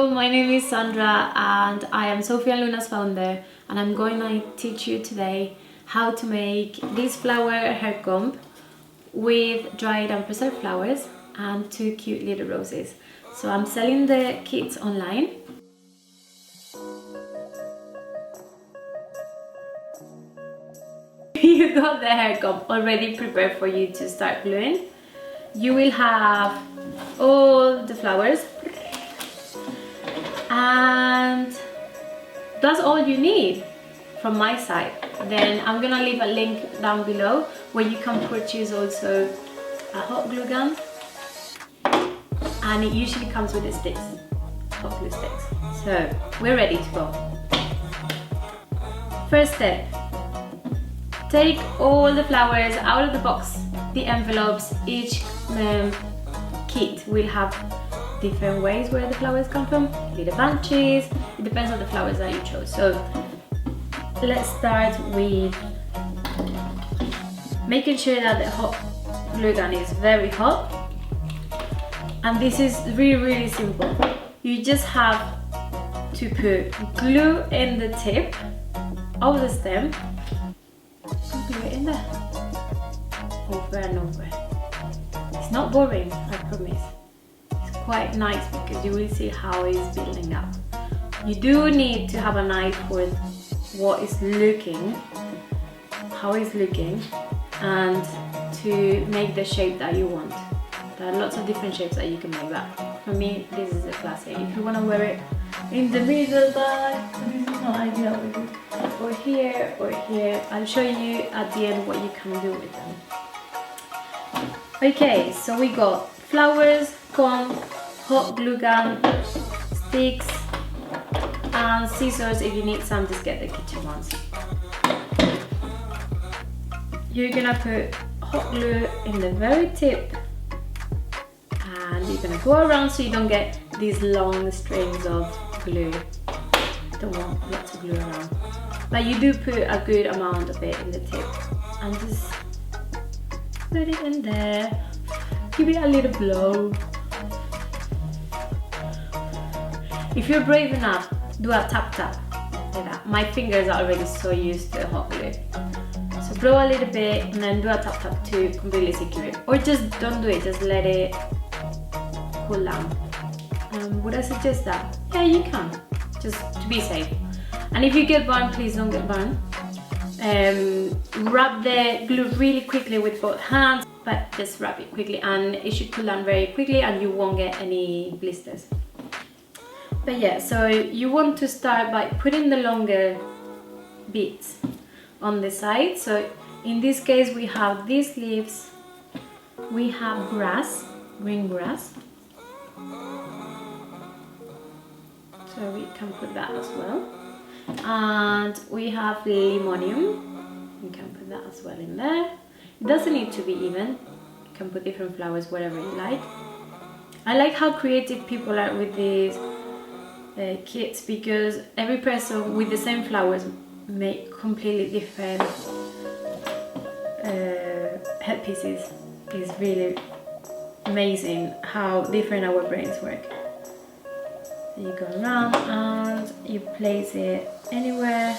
Hello, my name is Sandra and I am Sofia Luna's founder, and I'm going to teach you today how to make this flower hair comb with dried and preserved flowers and 2 cute little roses. So I'm selling the kits online. You got the hair comb already prepared for you to start gluing. You will have all the flowers, and that's all you need from my side. Then I'm gonna leave a link down below where you can purchase also a hot glue gun, and it usually comes with the sticks, hot glue sticks. So we're ready to go. First step, take all the flowers out of the box, the envelopes. Each kit will have different ways where the flowers come from, little bunches. It depends on the flowers that you chose. So let's start with making sure that the hot glue gun is very hot. And this is really simple. You just have to put glue in the tip of the stem and glue it in there, over and over. It's not boring, I promise. It's quite nice because you will see how it's building up. You do need to have an eye for what is looking, how it's looking, and to make the shape that you want. There are lots of different shapes that you can make, but for me this is a classic. If you want to wear it in the middle, but this is not ideal, or here or here, I'll show you at the end what you can do with them. Okay, so we got flowers, comb, hot glue gun, sticks, and scissors. If you need some, just get the kitchen ones. You're gonna put hot glue in the very tip, and you're gonna go around so you don't get these long strings of glue. Don't want lots of glue around, but you do put a good amount of it in the tip, and just put it in there. Give it a little blow. If you're brave enough, do a tap like that. My fingers are already so used to hot glue. So blow a little bit and then do a tap to completely secure it. Or just don't do it, just let it cool down. Would I suggest that? Yeah, you can, just to be safe. And if you get burned, please don't get burned. Rub the glue really quickly with both hands, but just rub it quickly, and it should cool down very quickly and you won't get any blisters. But yeah, so you want to start by putting the longer bits on the side. So in this case we have these leaves, we have grass, green grass, so we can put that as well. And we have limonium, you can put that as well in there. It doesn't need to be even, you can put different flowers wherever you like. I like how creative people are with these kits, because every person with the same flowers make completely different headpieces. It's really amazing how different our brains work. So you go around and you place it anywhere.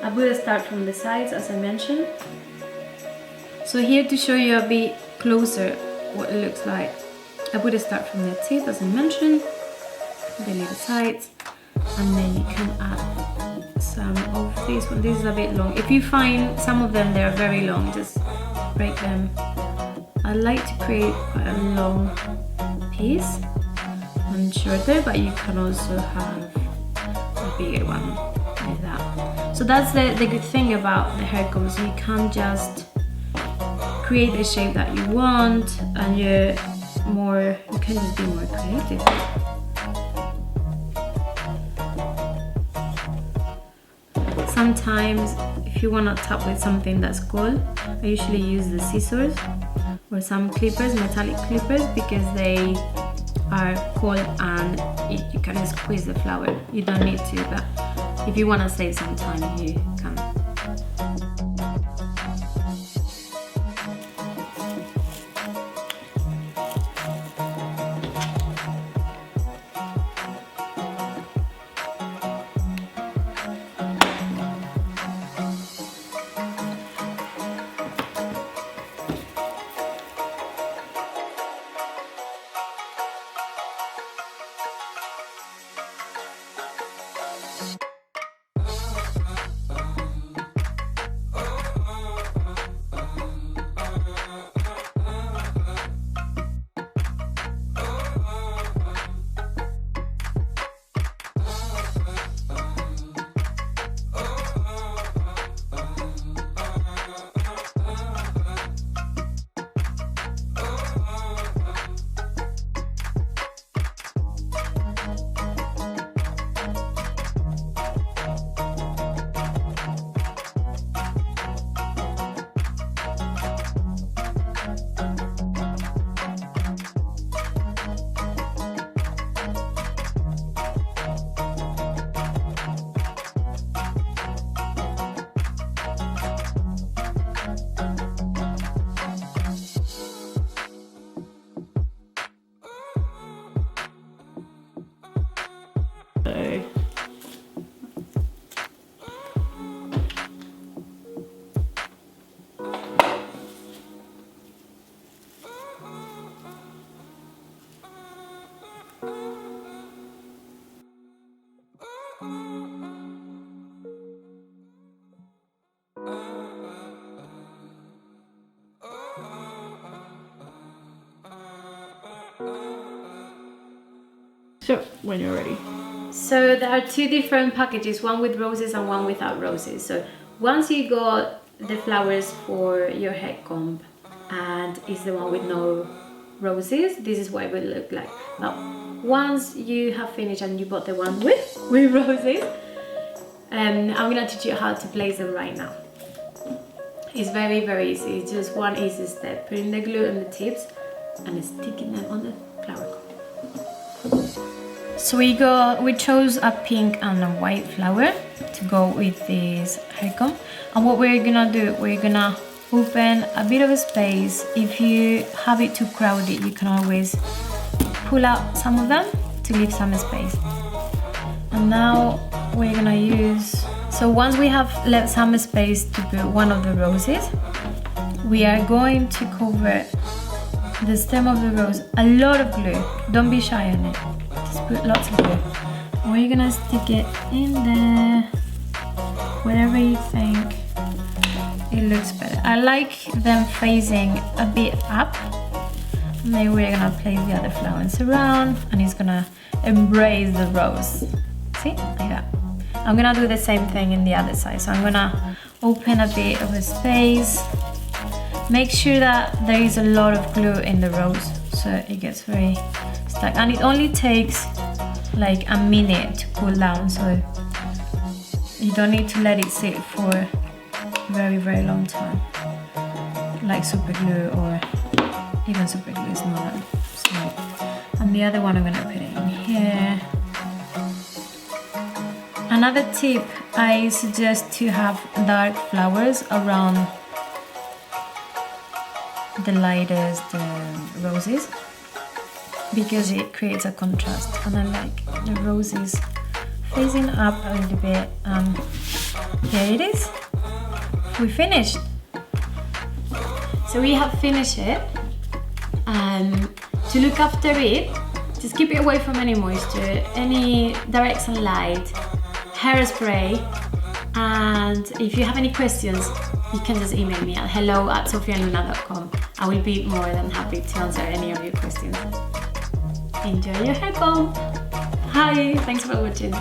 I will start from the sides, as I mentioned. So here, to show you a bit closer what it looks like, I would start from the tip, as I mentioned, the little sides, and then you can add some of this one. This is a bit long. If you find some of them they are very long, just break them. I like to create quite a long piece and shorter, but you can also have a bigger one like that. So that's the good thing about the hair combs. You can just create the shape that you want, and you can just be more creative. Sometimes if you want to tap with something that's cold, I usually use the scissors or some clippers, metallic clippers, because they are cold and you can squeeze the flower. You don't need to, but if you want to save some time, you can. So when you're ready. So there are two different packages, one with roses and one without roses. So once you got the flowers for your head comb and it's the one with no roses, this is what it will look like. Now once you have finished and you bought the one with roses, I'm gonna teach you how to place them right now. It's very easy. It's just one easy step. Putting the glue on the tips and sticking them on the flower comb. So we chose a pink and a white flower to go with this hair comb. And what we're gonna do, we're gonna open a bit of a space. If you have it too crowded, you can always pull out some of them to leave some space. And now we're gonna use, so once we have left some space to put one of the roses, we are going to cover the stem of the rose, a lot of glue, don't be shy on it, just put lots of glue. We're gonna stick it in there, wherever you think it looks better. I like them facing a bit up. Maybe we're gonna place the other flowers around and it's gonna embrace the rose. See, like that. I'm gonna do the same thing in the other side. So I'm gonna open a bit of a space. Make sure that there is a lot of glue in the rose so it gets very stuck. And it only takes like a minute to cool down, so you don't need to let it sit for a very long time. Like super glue or even super glue is not that small. And the other one I'm gonna put it in here. Another tip, I suggest to have dark flowers around the lightest roses because it creates a contrast, and I like the roses facing up a little bit. And here it is, we finished. So we have finished it. To look after it, just keep it away from any moisture, any direct sunlight, hairspray, and if you have any questions, you can just email me at hello@sofialuna.com. I will be more than happy to answer any of your questions. Enjoy your hair comb! Hi, thanks for watching.